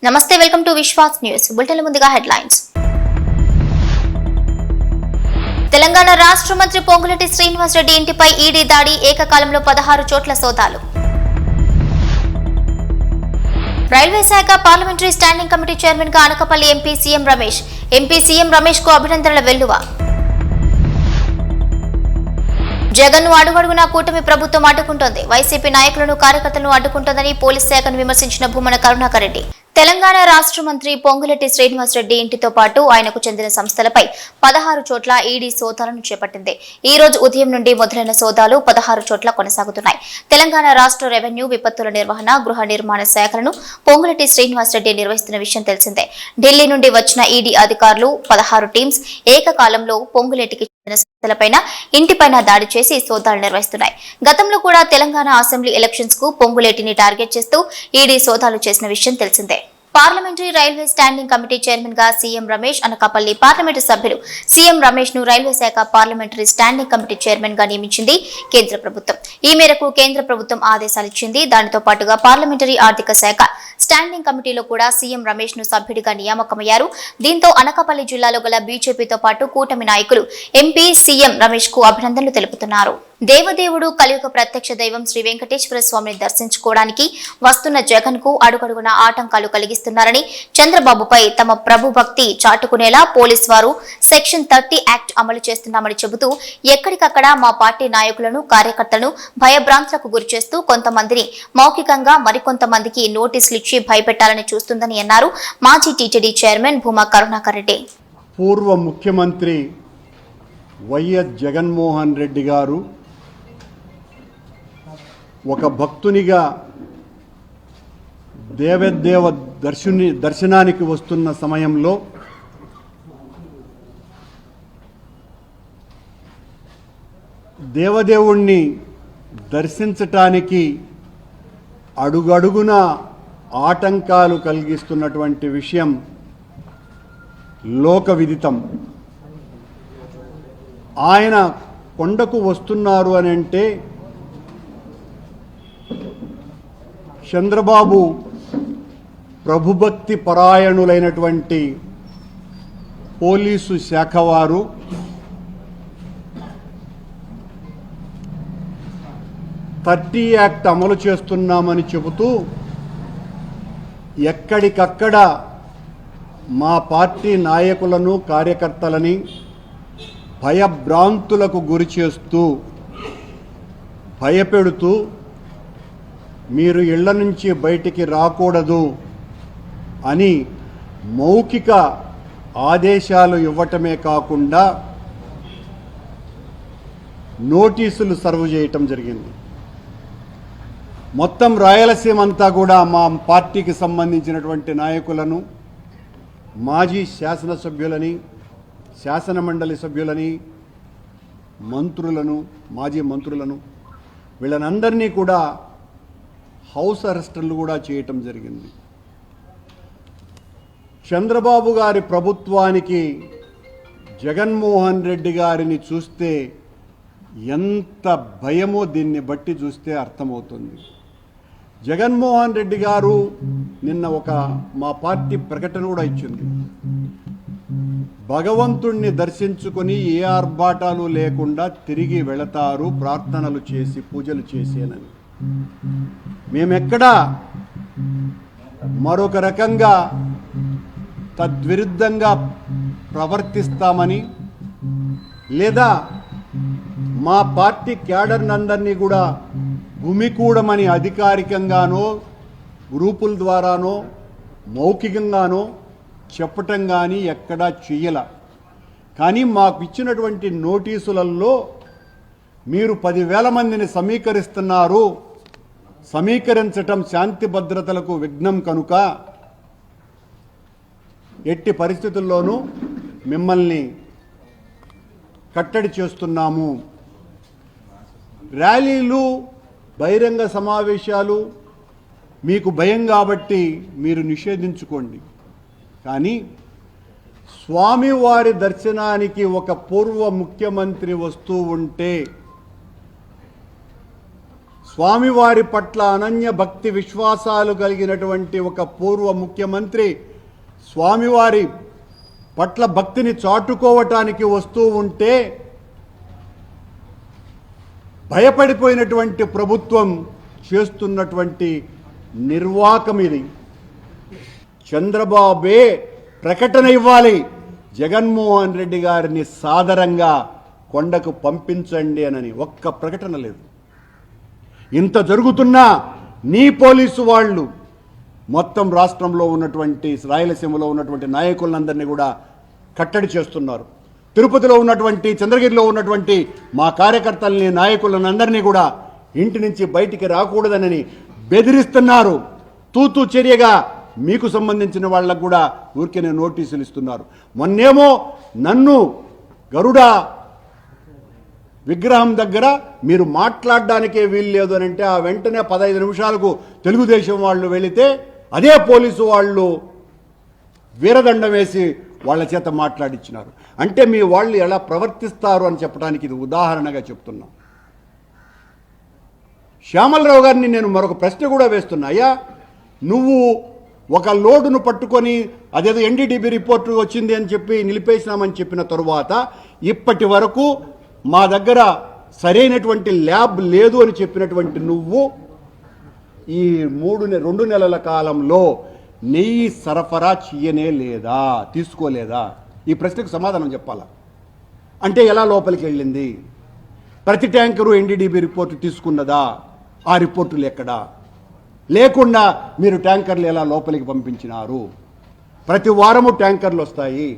నమస్తే, welcome to Vishwas news. Bulletin ముందుగా headlines. Telangana రాష్ట్ర మంత్రి పొంగులేటి శ్రీనివాస్ రెడ్డి ఇంటిపై ఈడీ దాడి, ఏకకాలంలో 16 చోట్ల సోదాలు. రైల్వే శాఖ పార్లమెంటరీ స్టాండింగ్ కమిటీ చైర్మన్ గా అనకాపల్లి ఎంపీ సీఎం రమేష్ కు అభినందనల వెల్లువ. జగన్ ను అడుగడుగునా కూటమి ప్రభుత్వం అడ్డుకుంటోంది. వైసీపీ నాయకులను, కార్యకర్తలను అడ్డుకుంటోందని పోలీస్ శాఖను విమర్శించిన భూమన కరుణాకర్ రెడ్డి. తెలంగాణ రాష్ట్ర మంత్రి పొంగులేటి శ్రీనివాస్ రెడ్డి ఇంటితో పాటు ఆయనకు చెందిన సంస్థలపై 16 చోట్ల ఈడీ సోదాలను చేపట్టింది. ఈ రోజు ఉదయం నుండి మొదలైన సోదాలు 16 చోట్ల కొనసాగుతున్నాయి. తెలంగాణ రాష్ట్ర రెవెన్యూ, విపత్తుల నిర్వహణ, గృహ నిర్మాణ శాఖలను పొంగులేటి శ్రీనివాస్ రెడ్డి నిర్వహిస్తున్న విషయం తెలిసిందే. ఢిల్లీ నుండి వచ్చిన ఈడీ అధికారులు 16 టీమ్స్ ఏకకాలంలో పొంగులేటికి సంస్థలపైన, ఇంటిపైన దాడి చేసి సోదాలు నిర్వహిస్తున్నాయి. గతంలో కూడా తెలంగాణ అసెంబ్లీ ఎలక్షన్స్ కు పొంగులేటిని టార్గెట్ చేస్తూ ఈడీ సోదాలు చేసిన విషయం తెలిసిందే. Parliamentary railway standing committee chairman గా సీఎం రమేష్, అనకాపల్లి పార్లమెంటు సభ్యులు సీఎం రమేష్ ను రైల్వే శాఖ పార్లమెంటరీ స్టాండింగ్ కమిటీ చైర్మన్ గా నియమించింది కేంద్ర ప్రభుత్వం. ఈ మేరకు కేంద్ర ప్రభుత్వం ఆదేశాలు ఇచ్చింది. దానితో పాటుగా పార్లమెంటరీ ఆర్థిక శాఖ స్టాండింగ్ కమిటీలో కూడా సీఎం రమేష్ ను సభ్యుడిగా నియామకమయ్యారు. దీంతో అనకాపల్లి జిల్లాలో గల బీజేపీతో పాటు కూటమి నాయకులు ఎంపీ సీఎం రమేష్ కు అభినందనలు తెలుపుతున్నారు. దేవదేవుడు, కలియుగ ప్రత్యక్ష దైవం శ్రీ వెంకటేశ్వర స్వామిని దర్శించుకోవడానికి వస్తున్న జగన్ కు అడుగడుగున ఆటంకాలు కలిగిస్తున్నారని, చంద్రబాబుపై తమ ప్రభు భక్తి చాటుకునేలా పోలీసు వారు సెక్షన్ 30 యాక్ట్ అమలు చేస్తున్నామని చెబుతూ ఎక్కడికక్కడ మా పార్టీ నాయకులను, కార్యకర్తలను భయభ్రాంతులకు గురిచేస్తూ కొంతమందిని మౌఖికంగా, మరికొంతమందికి నోటీసులు ఇచ్చి భయపెట్టాలని చూస్తుందని అన్నారు. మాజీ టీటీడీ చైర్మన్ భూమా కరుణాకర్ రెడ్డి. పూర్వ ముఖ్యమంత్రి వైఎస్ జగన్మోహన్ రెడ్డి గారు ఒక భక్తునిగా దేవదేవ దర్శనానికి వస్తున్న సమయంలో దేవదేవుణ్ణి దర్శించటానికి అడుగడుగున ఆటంకాలు కలిగిస్తున్నటువంటి విషయం లోకవిదితం. ఆయన కొండకు వస్తున్నారు అని అంటే చంద్రబాబు ప్రభుభక్తి పరాయణులైనటువంటి పోలీసు శాఖ వారు థర్టీ యాక్ట్ అమలు చేస్తున్నామని చెబుతూ ఎక్కడికక్కడ మా పార్టీ నాయకులను, కార్యకర్తలని భయభ్రాంతులకు గురి చేస్తూ, భయపెడుతూ మీరు ఇళ్ల నుంచి బయటికి రాకూడదు అని మౌఖిక ఆదేశాలు ఇవ్వటమే కాకుండా నోటీసులు సర్వ్ చేయటం జరిగింది. మొత్తం రాయలసీమ అంతా కూడా మా పార్టీకి సంబంధించినటువంటి నాయకులను, మాజీ శాసనసభ్యులని, శాసనమండలి సభ్యులని, మంత్రులను, మాజీ మంత్రులను, వీళ్ళనందరినీ కూడా హౌస్ అరెస్టులు కూడా చేయటం జరిగింది. చంద్రబాబు గారి ప్రభుత్వానికి జగన్మోహన్ రెడ్డి గారిని చూస్తే ఎంత భయమో దీన్ని బట్టి చూస్తే అర్థమవుతుంది. జగన్మోహన్ రెడ్డి గారు నిన్న మా పార్టీ ప్రకటన కూడా ఇచ్చింది. భగవంతుణ్ణి దర్శించుకొని ఏ ఆర్భాటాలు లేకుండా తిరిగి వెళతారు, ప్రార్థనలు చేసి, పూజలు చేసేనని. మేమెక్కడా మరొక రకంగా తద్విరుద్ధంగా ప్రవర్తిస్తామని, లేదా మా పార్టీ క్యాడర్నందరినీ కూడా భూమికూడమని అధికారికంగానో, గ్రూపుల ద్వారానో, మౌఖికంగానో చెప్పటం కానీ ఎక్కడా చెయ్యల. కానీ మాకు ఇచ్చినటువంటి నోటీసులలో మీరు 10,000 మందిని సమీకరిస్తున్నారు, సమీకరించటం శాంతి భద్రతలకు విఘ్నం కనుక ఎట్టి పరిస్థితుల్లోనూ మిమ్మల్ని కట్టడి చేస్తున్నాము. ర్యాలీలు, బహిరంగ సమావేశాలు మీకు భయం కాబట్టి మీరు నిషేధించుకోండి. కానీ స్వామివారి దర్శనానికి ఒక పూర్వ ముఖ్యమంత్రి వస్తూ ఉంటే స్వామివారి పట్ల అనన్య భక్తి విశ్వాసాలు కలిగినటువంటి ఒక పూర్వ ముఖ్యమంత్రి స్వామివారి పట్ల భక్తిని చాటుకోవటానికి వస్తూ ఉంటే భయపడిపోయినటువంటి ప్రభుత్వం చేస్తున్నటువంటి నిర్వాకం ఇది. చంద్రబాబే ప్రకటన ఇవ్వాలి, జగన్మోహన్ రెడ్డి గారిని సాదరంగా కొండకు పంపించండి అని. ఒక్క ప్రకటన లేదు. ఇంత జరుగుతున్నా నీ పోలీసు వాళ్ళు మొత్తం రాష్ట్రంలో ఉన్నటువంటి రాయలసీమలో ఉన్నటువంటి నాయకులందరినీ కూడా కట్టడి చేస్తున్నారు. తిరుపతిలో ఉన్నటువంటి చంద్రగిరిలో ఉన్నటువంటి మా కార్యకర్తల్ని నాయకులందరినీ కూడా ఇంటి నుంచి బయటికి రాకూడదని బెదిరిస్తున్నారు. తూతూ చర్యగా మీకు సంబంధించిన వాళ్ళకు కూడా ఊరికే నోటీసులు ఇస్తున్నారు. మొన్నేమో నన్ను గరుడ విగ్రహం దగ్గర మీరు మాట్లాడడానికే వీలు లేదు అని అంటే ఆ వెంటనే 15 నిమిషాలకు తెలుగుదేశం వాళ్ళు వెళితే అదే పోలీసు వాళ్ళు వీరదండం వేసి వాళ్ళ చేత మాట్లాడించినారు. అంటే మీ వాళ్ళు ఎలా ప్రవర్తిస్తారు అని చెప్పడానికి ఇది ఉదాహరణగా చెప్తున్నాం. శ్యామలరావు గారిని నేను మరొక ప్రశ్న కూడా వేస్తున్నా. అయ్యా, నువ్వు ఒక లోడును పట్టుకొని అదేదో ఎన్డీడీబీ రిపోర్టు వచ్చింది అని చెప్పి నిలిపేసినామని చెప్పిన తరువాత ఇప్పటి వరకు మా దగ్గర సరైనటువంటి ల్యాబ్ లేదు అని చెప్పినటువంటి నువ్వు ఈ 2 నెలల కాలంలో నెయ్యి సరఫరా చేయనే లేదా, తీసుకోలేదా? ఈ ప్రశ్నకు సమాధానం చెప్పాలా? అంటే ఎలా లోపలికి వెళ్ళింది? ప్రతి ట్యాంకరు ఎన్డీడీబీ రిపోర్టు తీసుకున్నదా? ఆ రిపోర్టులు ఎక్కడా? లేకుండా మీరు ట్యాంకర్లు ఎలా లోపలికి పంపించినారు? ప్రతి వారము ట్యాంకర్లు వస్తాయి,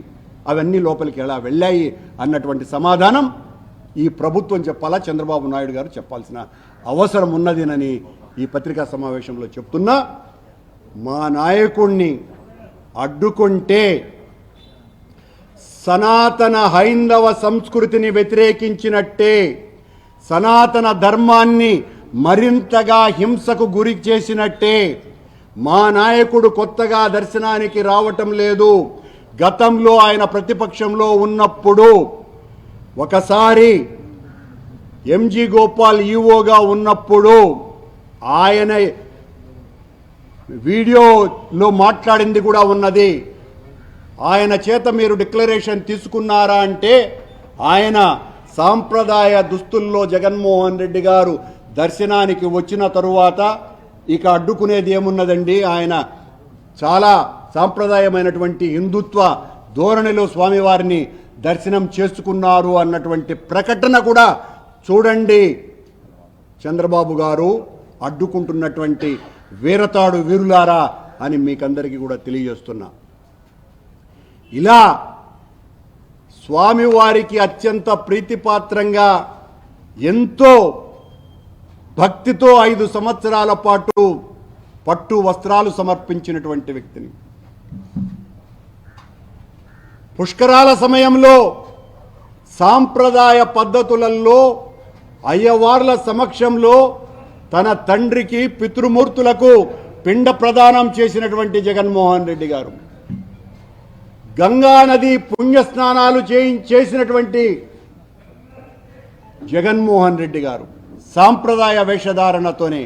అవన్నీ లోపలికి ఎలా వెళ్ళాయి అన్నటువంటి సమాధానం ఈ ప్రభుత్వం చెప్పాలా, చంద్రబాబు నాయుడు గారు చెప్పాల్సిన అవసరం ఉన్నదినని ఈ పత్రికా సమావేశంలో చెప్తున్నా. మా నాయకుణ్ణి అడ్డుకుంటే సనాతన హైందవ సంస్కృతిని వ్యతిరేకించినట్టే, సనాతన ధర్మాన్ని మరింతగా హింసకు గురి చేసినట్టే. మా నాయకుడు కొత్తగా దర్శనానికి రావటం లేదు. గతంలో ఆయన ప్రతిపక్షంలో ఉన్నప్పుడు ఒకసారి ఎంజీ గోపాల్ ఈవోగా ఉన్నప్పుడు ఆయన వీడియోలో మాట్లాడింది కూడా ఉన్నది. ఆయన చేత మీరు డిక్లరేషన్ తీసుకున్నారా అంటే ఆయన సాంప్రదాయ దుస్తుల్లో జగన్మోహన్ రెడ్డి గారు దర్శనానికి వచ్చిన తరువాత ఇక అడ్డుకునేది ఏమున్నదండి? ఆయన చాలా సాంప్రదాయమైనటువంటి హిందుత్వ ధోరణిలో స్వామివారిని దర్శనం చేసుకున్నారు అన్నటువంటి ప్రకటన కూడా చూడండి. చంద్రబాబు గారు అడ్డుకుంటున్నటువంటి వీరతాడు వీరులారా అని మీకందరికీ కూడా తెలియజేస్తున్నా. ఇలా స్వామివారికి అత్యంత ప్రీతిపాత్రంగా ఎంతో భక్తితో 5 సంవత్సరాల పాటు పట్టు వస్త్రాలు సమర్పించినటువంటి వ్యక్తిని పుష్కరాల సమయంలో సాంప్రదాయ పద్ధతులలో అయ్యవార్ల సమక్షంలో తన తండ్రికి పితృమూర్తులకు పిండ ప్రదానం చేసినటువంటి జగన్మోహన్ రెడ్డి గారు, గంగా నది పుణ్యస్నానాలు చేసినటువంటి జగన్మోహన్ రెడ్డి గారు సాంప్రదాయ వేషధారణతోనే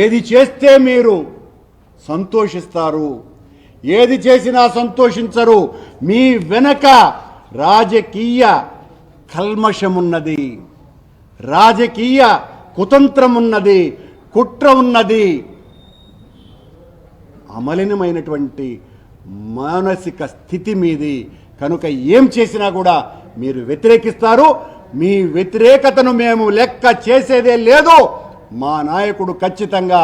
ఏది చేస్తే మీరు సంతోషిస్తారు, ఏది చేసినా సంతోషించరు. మీ వెనక రాజకీయ కల్మషమున్నది, రాజకీయ కుతంత్రం ఉన్నది, కుట్ర ఉన్నది, అమలినమైనటువంటి మానసిక స్థితి మీది. కనుక ఏం చేసినా కూడా మీరు వ్యతిరేకిస్తారు. మీ వ్యతిరేకతను మేము లెక్క చేసేదే లేదు. మా నాయకుడు ఖచ్చితంగా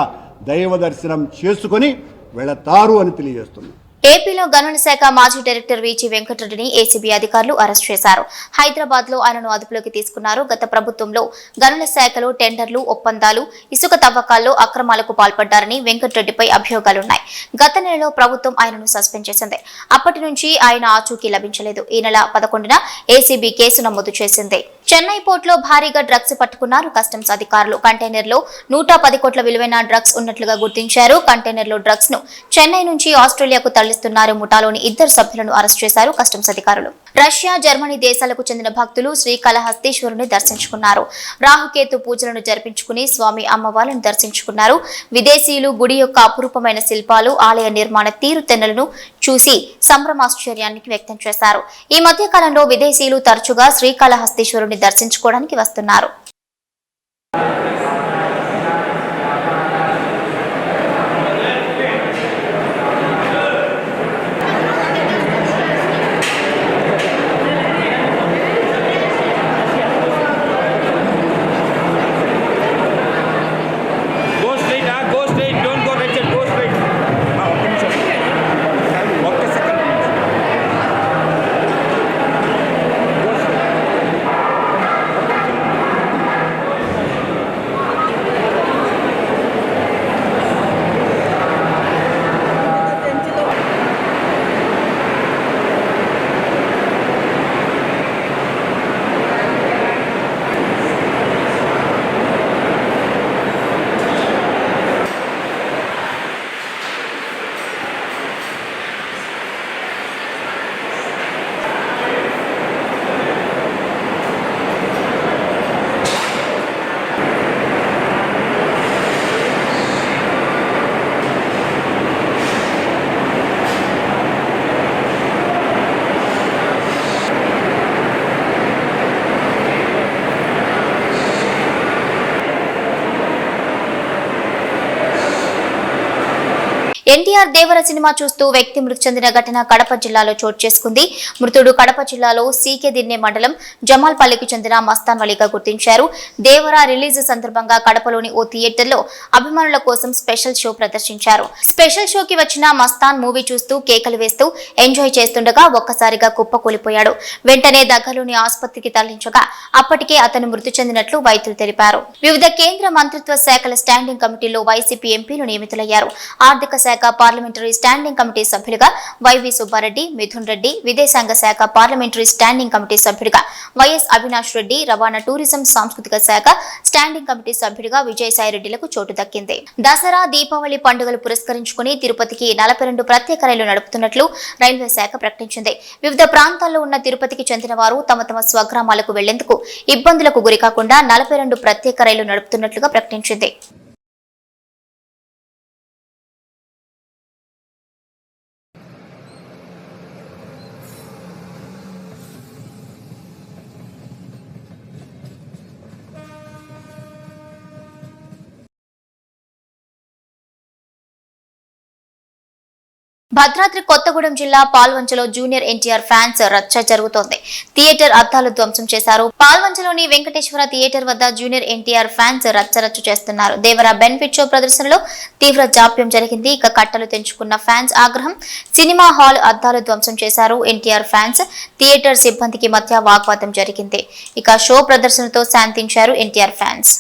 దైవ దర్శనం చేసుకొని వెళతారు అని తెలియజేస్తున్నాం. ఏపీలో గనుల శాఖ మాజీ డైరెక్టర్ వీచి వెంకటరెడ్డిని ఏసీబీ అధికారులు అరెస్ట్ చేశారు. హైదరాబాద్ లో ఆయనను అదుపులోకి తీసుకున్నారు. గత ప్రభుత్వంలో గనుల శాఖలో టెండర్లు, ఒప్పందాలు, ఇసుక తవ్వకాల్లో అక్రమాలకు పాల్పడ్డారని వెంకటరెడ్డిపై అభియోగాలున్నాయి. గత నెలలో ప్రభుత్వం ఆయనను సస్పెండ్ చేసింది. అప్పటి నుంచి ఆయన ఆచూకీ లభించలేదు. ఈ నెల 11న ఏసీబీ కేసు నమోదు చేసింది. చెన్నై పోర్టులో భారీగా డ్రగ్స్ పట్టుకున్నారు కస్టమ్స్ అధికారులు. కంటైనర్ లో 110 కోట్ల విలువైన డ్రగ్స్ ఉన్నట్లుగా గుర్తించారు. కంటైనర్ లో డ్రగ్స్ ను చెన్నై నుంచి ఆస్ట్రేలియాకు తరలిస్తున్నారు. ముఠాలోని 2 సభ్యులను అరెస్ట్ చేశారు కస్టమ్స్ అధికారులు. రష్యా, జర్మనీ దేశాలకు చెందిన భక్తులు శ్రీకాళహస్తీశ్వరుని దర్శించుకున్నారు. రాహుకేతు పూజలను జరిపించుకుని స్వామి అమ్మవార్లను దర్శించుకున్నారు. విదేశీయులు గుడి యొక్క అపురూపమైన శిల్పాలు, ఆలయ నిర్మాణ తీరుతెన్నులను చూసి సంభ్రమాశ్చర్యాన్ని వ్యక్తం చేశారు. ఈ మధ్య కాలంలో విదేశీయులు తరచుగా శ్రీకాళహస్తీశ్వరుని దర్శించుకోవడానికి వస్తున్నారు. ఎన్టీఆర్ దేవర సినిమా చూస్తూ వ్యక్తి మృతి చెందిన ఘటన కడప జిల్లాలో చోటు చేసుకుంది. మృతుడు కడప జిల్లాలో సీకెదిన్నె మండలం జమాల్పల్లికి చెందిన మస్తాన్ వలీగా గుర్తించారు. దేవర రిలీజ్ సందర్భంగా కడపలోని ఓ థియేటర్లో అభిమానుల కోసం స్పెషల్ షో ప్రదర్శించారు. స్పెషల్ షోకి వచ్చిన మస్తాన్ మూవీ చూస్తూ కేకలు వేస్తూ ఎంజాయ్ చేస్తుండగా ఒక్కసారిగా కుప్పకూలిపోయాడు. వెంటనే దగ్గరలోని ఆసుపత్రికి తరలించగా అప్పటికే అతను మృతి చెందినట్లు వైద్యులు తెలిపారు. వివిధ కేంద్ర మంత్రిత్వ శాఖల స్టాండింగ్ కమిటీలో వైసీపీ ఎంపీలు నియమితులయ్యారు. ఆర్థిక శాఖ పార్లమెంటరీ స్టాండింగ్ కమిటీ సభ్యులుగా వైవి సుబ్బారెడ్డి, మిథున్ రెడ్డి, విదేశాంగ శాఖ పార్లమెంటరీ స్టాండింగ్ కమిటీ సభ్యులుగా వైఎస్ అవినాష్ రెడ్డి, రవాణా, టూరిజం, సాంస్కృతిక శాఖ స్టాండింగ్ కమిటీ సభ్యులుగా విజయసాయిరెడ్డిలకు చోటు దక్కింది. దసరా, దీపావళి పండుగలు పురస్కరించుకుని తిరుపతికి 42 ప్రత్యేక రైళ్లు నడుపుతున్నట్లు రైల్వే శాఖ ప్రకటించింది. వివిధ ప్రాంతాల్లో ఉన్న తిరుపతికి చెందిన వారు తమ తమ స్వగ్రామాలకు వెళ్లేందుకు ఇబ్బందులకు గురికాకుండా 42 ప్రత్యేక రైళ్లు నడుపుతున్నట్లుగా ప్రకటించింది. భద్రాద్రి కొత్తగూడెం జిల్లా పాల్వంచలో జూనియర్ ఎన్టీఆర్ ఫ్యాన్స్ రచ్చ జరుగుతోంది. థియేటర్ అద్దాలు ధ్వంసం చేశారు. పాల్వంచలోని వెంకటేశ్వర థియేటర్ వద్ద జూనియర్ ఎన్టీఆర్ ఫ్యాన్స్ రచ్చరచ్చ చేస్తున్నారు. దేవర బెనిఫిట్ షో ప్రదర్శనలో తీవ్ర జాప్యం జరిగింది. ఇక కట్టలు తెంచుకున్న ఫ్యాన్స్ ఆగ్రహం. సినిమా హాల్ అద్దాలు ధ్వంసం చేశారు. ఎన్టీఆర్ ఫ్యాన్స్, థియేటర్ సిబ్బందికి మధ్య వాగ్వాదం జరిగింది. ఇక షో ప్రదర్శనతో శాంతించారు ఎన్టీఆర్ ఫ్యాన్స్.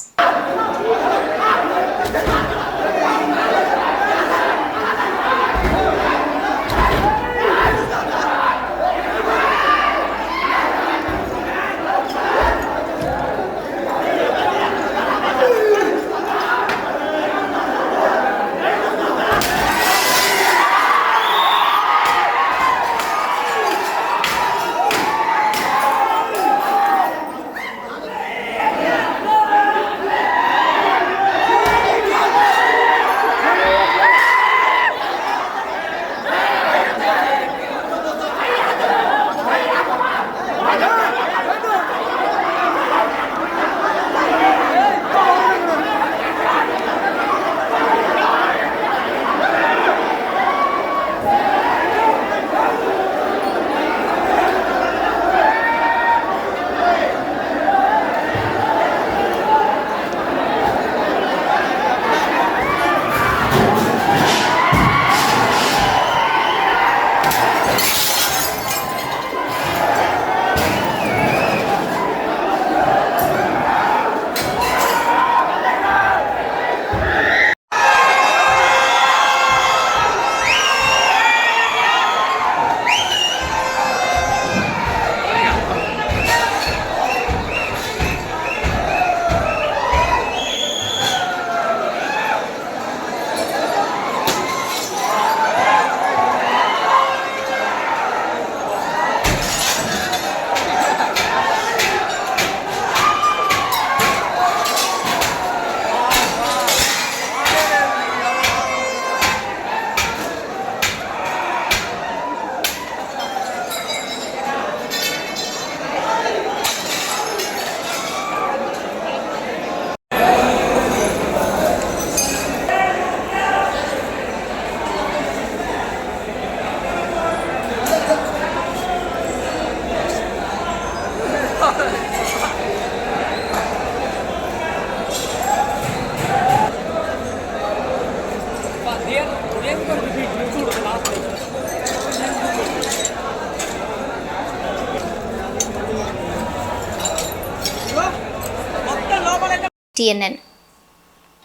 TNN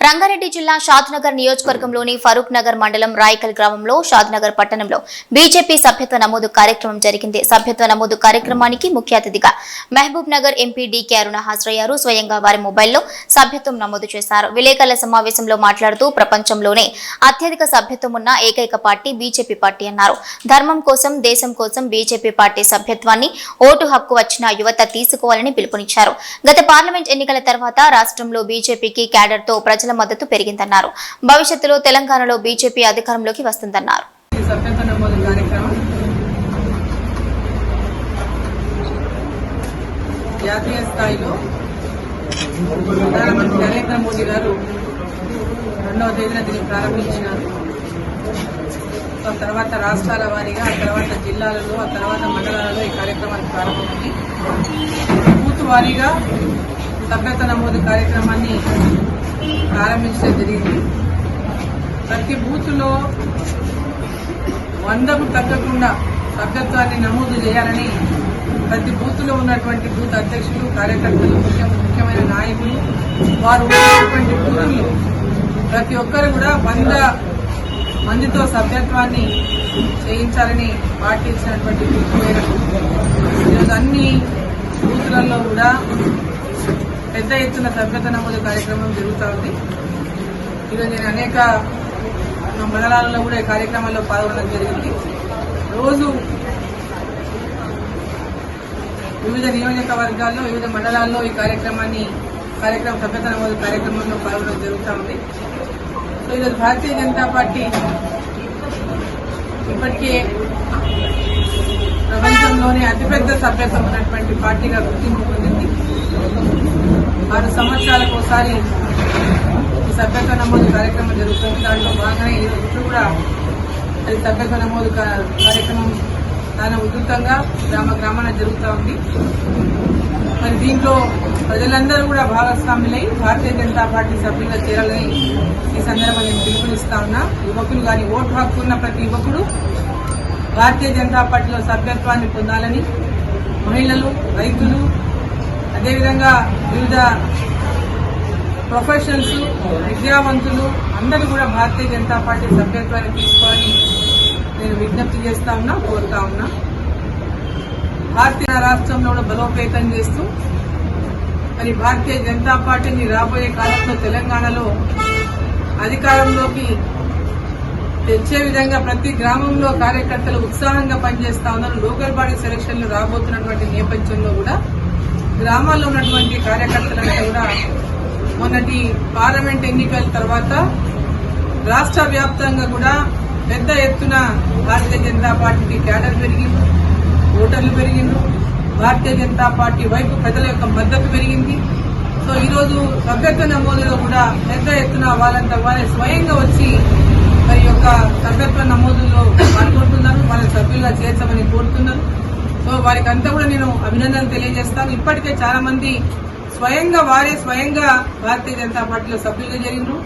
రంగారెడ్డి జిల్లా షాద్నగర్ నియోజకవర్గంలోని ఫరూక్ నగర్ మండలం రాయకల్ గ్రామంలో షాద్నగర్ పట్టణంలో బీజేపీ సభ్యత్వ నమోదు కార్యక్రమం జరిగింది. సభ్యత్వ నమోదు కార్యక్రమానికి ముఖ్య అతిథిగా మహబూబ్ నగర్ ఎంపీ డీకే అరుణ హాజరయ్యారు. స్వయంగా వారి మొబైల్లో సభ్యత్వం నమోదు చేశారు. విలేకరుల సమావేశంలో మాట్లాడుతూ ప్రపంచంలోనే అత్యధిక సభ్యత్వం ఉన్న ఏకైక పార్టీ బీజేపీ పార్టీ అన్నారు. ధర్మం కోసం, దేశం కోసం బీజేపీ పార్టీ సభ్యత్వాన్ని ఓటు హక్కు వచ్చిన యువత తీసుకోవాలని పిలుపునిచ్చారు. గత పార్లమెంట్ ఎన్నికల తర్వాత రాష్ట్రంలో బీజేపీకి క్యాడర్తో ప్రజల మద్దతు పెరిగిందన్నారు. భవిష్యత్తులో తెలంగాణలో బీజేపీ అధికారంలోకి వస్తుందన్నారు. జాతీయ స్థాయిలో ప్రధానమంత్రి నరేంద్ర మోదీ గారు 2వ తేదీన దీన్ని ప్రారంభించినారు. ఆ తర్వాత రాష్ట్రాల వారీగా, ఆ తర్వాత జిల్లాలలో, ఆ తర్వాత మండలాలలో ఈ కార్యక్రమాన్ని ప్రారంభమైంది. బూత్ వారీగా సభ్యత్వ నమోదు కార్యక్రమాన్ని ప్రారంభించడం జరిగింది. ప్రతి బూత్లో 100కు తగ్గకుండా సభ్యత్వాన్ని నమోదు చేయాలని ప్రతి బూత్లో ఉన్నటువంటి బూత్ అధ్యక్షులు, కార్యకర్తలు, ముఖ్యమైన నాయకులు, వారు ఉన్నటువంటి బూతుల్లో ప్రతి ఒక్కరు కూడా 100 మందితో సభ్యత్వాన్ని చేయించాలని పార్టీ ఇచ్చినటువంటి పిలుపు మేరకు ఈరోజు అన్ని బూతులలో కూడా పెద్ద ఎత్తున సభ్యత్వ నమోదు కార్యక్రమం జరుగుతూ ఉంది. ఈరోజు నేను అనేక మండలాలలో కూడా ఈ కార్యక్రమాల్లో పాల్గొనడం జరిగింది. రోజు వివిధ నియోజకవర్గాల్లో, వివిధ మండలాల్లో ఈ సభ్యత్వ నమోదు కార్యక్రమంలో పాల్గొనడం జరుగుతూ ఉంది. సో ఈరోజు భారతీయ జనతా పార్టీ ఇప్పటికే ప్రపంచంలోనే అతిపెద్ద సభ్యత్వం ఉన్నటువంటి పార్టీగా గుర్తింపు పొందింది. 6 సంవత్సరాలకు ఒకసారి ఈ సభ్యత్వ నమోదు కార్యక్రమం జరుగుతుంది. దాంట్లో భాగంగానే ఇప్పుడు కూడా అది సభ్యత్వ నమోదు కార్యక్రమం చాలా ఉధృతంగా గ్రామాన జరుగుతూ ఉంది. మరి దీంట్లో ప్రజలందరూ కూడా భాగస్వాములై భారతీయ జనతా పార్టీ సభ్యులుగా చేరాలని ఈ సందర్భంగా నేను పిలుపునిస్తా ఉన్నా. యువకులు కానీ, ఓటు హక్కు ఉన్న ప్రతి యువకుడు భారతీయ జనతా పార్టీలో సభ్యత్వాన్ని పొందాలని, మహిళలు, రైతులు, అదేవిధంగా వివిధ ప్రొఫెషనల్స్, విద్యావంతులు అందరూ కూడా భారతీయ జనతా పార్టీ సభ్యత్వాన్ని తీసుకోవాలని నేను విజ్ఞప్తి చేస్తా ఉన్నా, కోరుతా ఉన్నా. భారతీయ రాష్ట్రంలో కూడా బలోపేతం చేస్తూ మరి భారతీయ జనతా పార్టీని రాబోయే కాలంలో తెలంగాణలో అధికారంలోకి తెచ్చే విధంగా ప్రతి గ్రామంలో కార్యకర్తలు ఉత్సాహంగా పనిచేస్తా ఉన్నారు. లోకల్ బాడీ సెలక్షన్లు రాబోతున్నటువంటి నేపథ్యంలో కూడా గ్రామాల్లో ఉన్నటువంటి కార్యకర్తలంతా కూడా మొన్నటి పార్లమెంట్ ఎన్నికల తర్వాత రాష్ట్ర వ్యాప్తంగా కూడా పెద్ద ఎత్తున భారతీయ జనతా పార్టీకి క్యాడర్ పెరిగింది, ఓటర్లు పెరిగింది, భారతీయ జనతా పార్టీ వైపు ప్రజల యొక్క మద్దతు పెరిగింది. సో ఈరోజు సభ్యత్వ నమోదులో కూడా పెద్ద ఎత్తున వాళ్ళంతా వాళ్ళే స్వయంగా వచ్చి మరి యొక్క సభ్యత్వ నమోదులో పాల్గొంటున్నారు, వాళ్ళ సభ్యులుగా చేర్చమని కోరుతున్నారు. సో వారికి అంతా కూడా నేను అభినందనలు తెలియజేస్తాను. ఇప్పటికే చాలా మంది స్వయంగా భారతీయ జనతా పార్టీలో సభ్యులుగా జరిగినారు.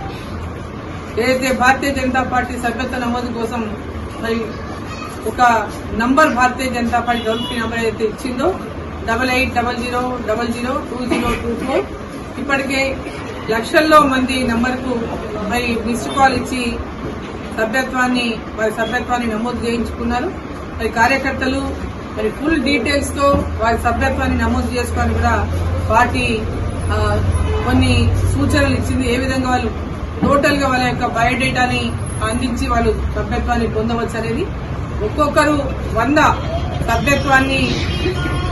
ఏదైతే భారతీయ జనతా పార్టీ సభ్యత్వ నమోదు కోసం మరి ఒక number Bharatiya Janata party toll free number ఏదైతే ఇచ్చిందో 8800002024 ఇప్పటికే లక్షల్లో మంది నంబర్కు మరి మిస్డ్ కాల్ ఇచ్చి వారి సభ్యత్వాన్ని నమోదు చేయించుకున్నారు. మరి కార్యకర్తలు మరి ఫుల్ డీటెయిల్స్ తో వారి సభ్యత్వాన్ని నమోదు చేసుకొని కూడా పార్టీ కొన్ని సూచనలు ఇచ్చింది. ఏ విధంగా వాళ్ళు టోటల్ గా వాళ్ళ యొక్క బయోడేటాని అందించి వాళ్ళు సభ్యత్వాన్ని పొందవచ్చు అనేది. ఒక్కొక్కరు 100 సభ్యత్వాన్ని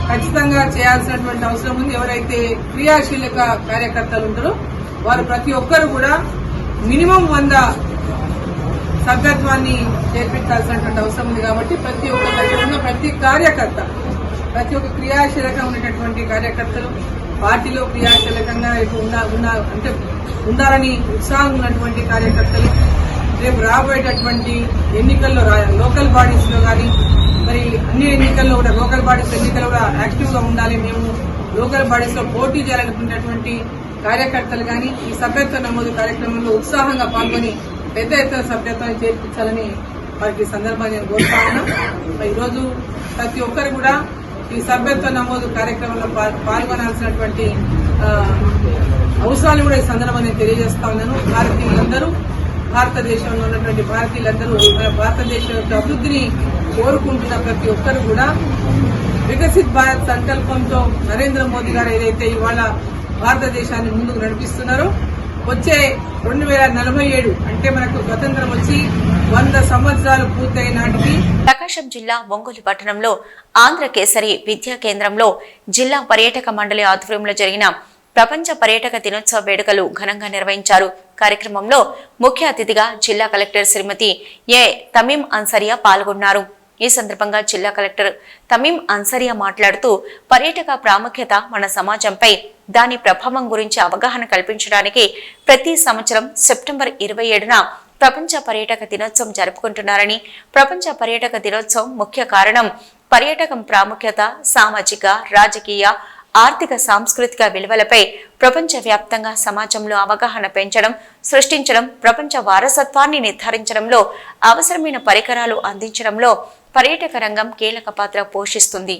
ఖచ్చితంగా చేయాల్సినటువంటి అవసరం ఉంది. ఎవరైతే క్రియాశీలక కార్యకర్తలు ఉంటారో వారు ప్రతి ఒక్కరు కూడా మినిమం 100 సభ్యత్వాన్ని చేర్పించాల్సినటువంటి అవసరం ఉంది. కాబట్టి ప్రతి ఒక్క దగ్గర ఉన్న ప్రతి కార్యకర్త, ప్రతి ఒక్క క్రియాశీలకంగా ఉండేటటువంటి కార్యకర్తలు, పార్టీలో క్రియాశీలకంగా అంటే ఉండాలని ఉత్సాహం ఉన్నటువంటి కార్యకర్తలు రేపు రాబోయేటటువంటి ఎన్నికల్లో లోకల్ బాడీస్ లో కానీ మరి అన్ని ఎన్నికల్లో కూడా లోకల్ బాడీస్ ఎన్నికల్లో కూడా యాక్టివ్ గా ఉండాలి. మేము లోకల్ బాడీస్ లో పోటీ చేయాలనుకునేటువంటి కార్యకర్తలు కానీ ఈ సభ్యత్వ నమోదు కార్యక్రమంలో ఉత్సాహంగా పాల్గొని పెద్ద ఎత్తున సభ్యత్వాన్ని చేర్పించాలని వారికి సందర్భంగా నేను కోరుతా ఉన్నా. ఈరోజు ప్రతి ఒక్కరు కూడా ఈ సభ్యత్వ నమోదు కార్యక్రమంలో పాల్గొనాల్సినటువంటి అవసరాలు కూడా ఈ సందర్భంగా నేను తెలియజేస్తా ఉన్నాను. భారతీయులందరూ, భారతదేశంలో ఉన్నటువంటి భారతీయులందరూ భారతదేశం యొక్క అభివృద్ధిని కోరుకుంటున్న ప్రతి ఒక్కరు కూడా వికసిత్ భారత్ సంకల్పంతో నరేంద్ర మోదీ గారు ఏదైతే ఇవాళ భారతదేశాన్ని ముందుకు నడిపిస్తున్నారో వచ్చే 2047 అంటే మనకు స్వతంత్రం వచ్చి 100 సంవత్సరాలు పూర్తయిన నాటికి ప్రకాశం జిల్లా ఒంగోలు పట్టణంలో ఆంధ్ర కేసరి విద్యా కేంద్రంలో జిల్లా పర్యాటక మండలి ఆధ్వర్యంలో జరిగిన ప్రపంచ పర్యాటక దినోత్సవ వేడుకలు ఘనంగా నిర్వహించారు. కార్యక్రమంలో ముఖ్య అతిథిగా జిల్లా కలెక్టర్ శ్రీమతి ఏ తమీం అన్సరియా పాల్గొన్నారు. ఈ సందర్భంగా జిల్లా కలెక్టర్ తమీం అన్సరియా మాట్లాడుతూ పర్యాటక ప్రాముఖ్యత మన సమాజంపై దాని ప్రభావం గురించి అవగాహన కల్పించడానికి ప్రతి సంవత్సరం సెప్టెంబర్ 27న ప్రపంచ పర్యాటక దినోత్సవం జరుపుకుంటున్నారని, ప్రపంచ పర్యాటక దినోత్సవం ముఖ్య కారణం పర్యాటకం ప్రాముఖ్యత సామాజిక, రాజకీయ, ఆర్థిక, సాంస్కృతిక విలువలపై ప్రపంచవ్యాప్తంగా సమాజంలో అవగాహన పెంచడం, సృష్టించడం, ప్రపంచ వారసత్వాన్ని నిర్ధారించడంలో అవసరమైన పరికరాలు అందించడంలో పర్యాటక రంగం కీలక పాత్ర పోషిస్తుంది.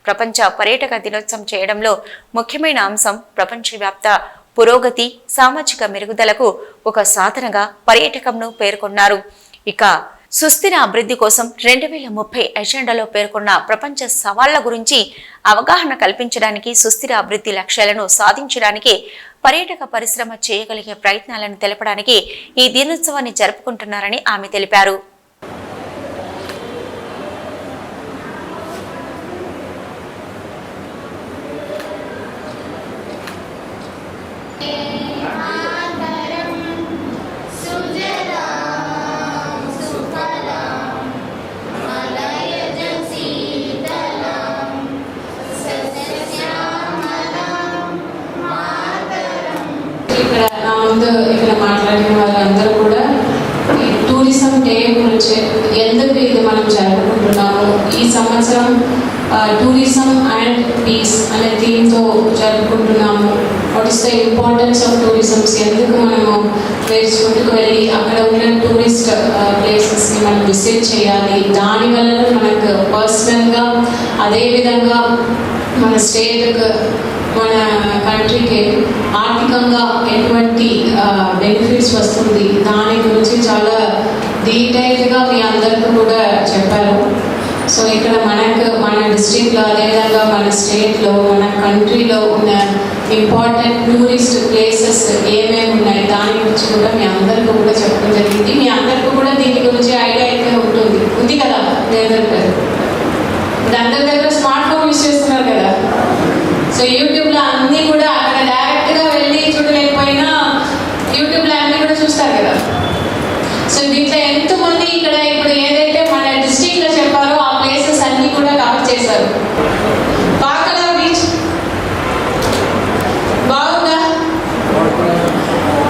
ప్రపంచ పర్యాటక దినోత్సవం చేయడంలో ముఖ్యమైన అంశం ప్రపంచవ్యాప్త పురోగతి, సామాజిక మెరుగుదలకు ఒక సాధనగా పర్యాటకంను పేర్కొన్నారు. ఇక సుస్థిర అభివృద్ధి కోసం 2030 ఎజెండాలో పేర్కొన్న ప్రపంచ సవాళ్ల గురించి అవగాహన కల్పించడానికి, సుస్థిర అభివృద్ధి లక్ష్యాలను సాధించడానికి పర్యాటక పరిశ్రమ చేయగలిగే ప్రయత్నాలను తెలపడానికి ఈ దినోత్సవాన్ని జరుపుకుంటున్నారని ఆమె తెలిపారు. ఇక్కడ మాట్లాడిన వాళ్ళందరూ కూడా ఈ టూరిజం డే గురించి ఎందుకు ఇది మనం జరుపుకుంటున్నాము, ఈ సంవత్సరం టూరిజం అండ్ పీస్ అనే థీమ్తో జరుపుకుంటున్నాము. What is the importance of tourisms, ఎందుకు మనము వేసుకుంటూ వెళ్ళి అక్కడ ఉన్న టూరిస్ట్ ప్లేసెస్ని మనం విజిట్ చేయాలి, దానివల్ల మనకు పర్సనల్గా అదేవిధంగా మన స్టేట్కి, మన కంట్రీకి ఆర్థికంగా ఎటువంటి బెనిఫిట్స్ వస్తుంది, దాని గురించి చాలా డీటెయిల్గా మీ అందరికీ కూడా చెప్పారు. సో ఇక్కడ మన డిస్ట్రిక్ట్లో అదేవిధంగా మన స్టేట్లో, మన కంట్రీలో ఉన్న ఇంపార్టెంట్ టూరిస్ట్ ప్లేసెస్ ఏమేమి ఉన్నాయి దాని గురించి కూడా మీ అందరికీ కూడా చెప్పడం జరిగింది. మీ అందరికీ కూడా దీని గురించి ఐడియా అయితే ఉంది కదా. ఇప్పుడు అందరి దగ్గర స్మార్ట్ ఫోన్ యూజ్ చేస్తున్నారు కదా. సో యూట్యూబ్లో అన్నీ కూడా అక్కడ డైరెక్ట్గా వెళ్ళి చూడలేకపోయినా యూట్యూబ్లో అన్నీ కూడా చూస్తారు కదా. సో దీంట్లో ఎంతమంది ఇక్కడ ఇప్పుడు ఏదైతే మన డిస్ట్రిక్ట్లో చెప్పారో ఆ ప్లేసెస్ అన్నీ కూడా కవర్ చేశారు. పాకలా బీచ్ బాగుందా?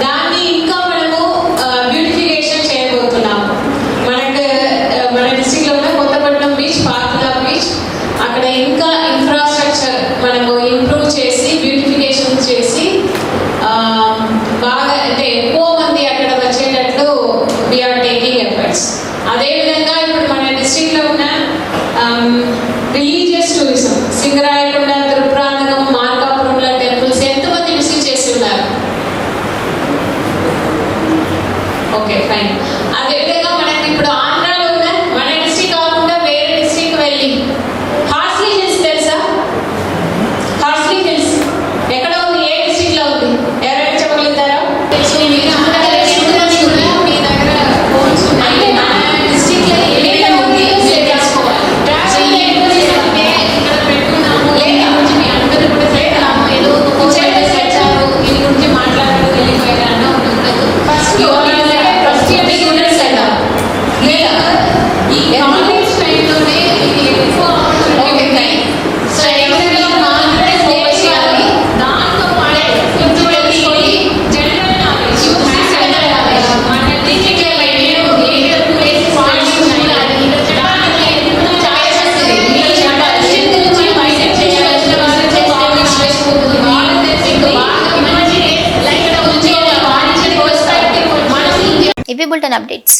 దాన్ని ఇంకా మనము బ్యూటిఫికేషన్ చేయబోతున్నాము. మన డిస్ట్రిక్ట్లో ఉన్న కొత్తపట్నం బీచ్, పాకలా బీచ్, అక్కడ ఇంకా ఇన్ఫ్రాస్ట్రక్చర్ మనము ఇంప్రూవ్ చేసి బ్యూటిఫికేషన్ చేసి బాగా అంటే ఎక్కువ మంది అక్కడ వచ్చేటట్లు వీఆర్ టేకింగ్ ఎఫర్ట్స్. అదేవిధంగా ఇప్పుడు మన డిస్ట్రిక్ట్లో ఉన్న రిలీజియస్ టూరిజం, సింగరాయకొండ, తిరుప్రాంతకం, మార్కాపురంలో టెంపుల్స్ ఎంతమంది విజిట్ చేసి ఉన్నారు? Okay, fine. అదేవిధంగా మనకి ఇప్పుడు ఆంధ్రాలో ఉన్న మన డిస్ట్రిక్ట్ కాకుండా వేరే డిస్ట్రిక్ట్ వెళ్ళి హార్స్లీ హిల్స్ తెలుసా? హార్స్లీ హిల్స్ ఎక్కడ ఉంది? ఏ డిస్ట్రిక్ట్లో ఉంది? ఎవరైనా చెప్పగలుగుతారా? సో మీరు మీ దగ్గర ఫోన్స్ ఉన్నాయి, మన డిస్ట్రిక్ట్లో ఏదైనా ఉంది తెలుసుకోవాలి. ట్రావెల్ అంటే ఇక్కడ పెట్టుకున్నాము, లేదా గురించి మీ అందరూ కూడా చేద్దాము, ఏదో వచ్చారు దీని గురించి మాట్లాడారు వెళ్ళిపోయారు అన్న ఉండదు. ఫస్ట్ స్టూడెంట్స్ కదా, లేదా ఈ కాలేజ్ టైంలోనే ఎక్కువ ఆపర్చునిటీ. సో ఎవరైనా మాత్రమే ఫోకస్ చేయాలి. దాంతో పాటు ఇంటర్వ్యూకి జనరల్ నాలెడ్జ్, హ్యాండ్ నాలెడ్జ్, మన డిజిటల్ ఐడియా ఏరియా ప్లేసెస్ అది చెప్పడానికి చాలా వస్తుంది. మీరు చెప్పాలి గురించి మైండ్ చేయాల్సిన వాళ్ళకి కామెంట్స్ చేసుకుంటుంది. వాళ్ళకి ఇంకా బాగా మంచి లైక్ గురించి వాణిజ్య పర్స్పెక్టివ్ మనం ఇవి బులెటిన్ అప్డేట్స్.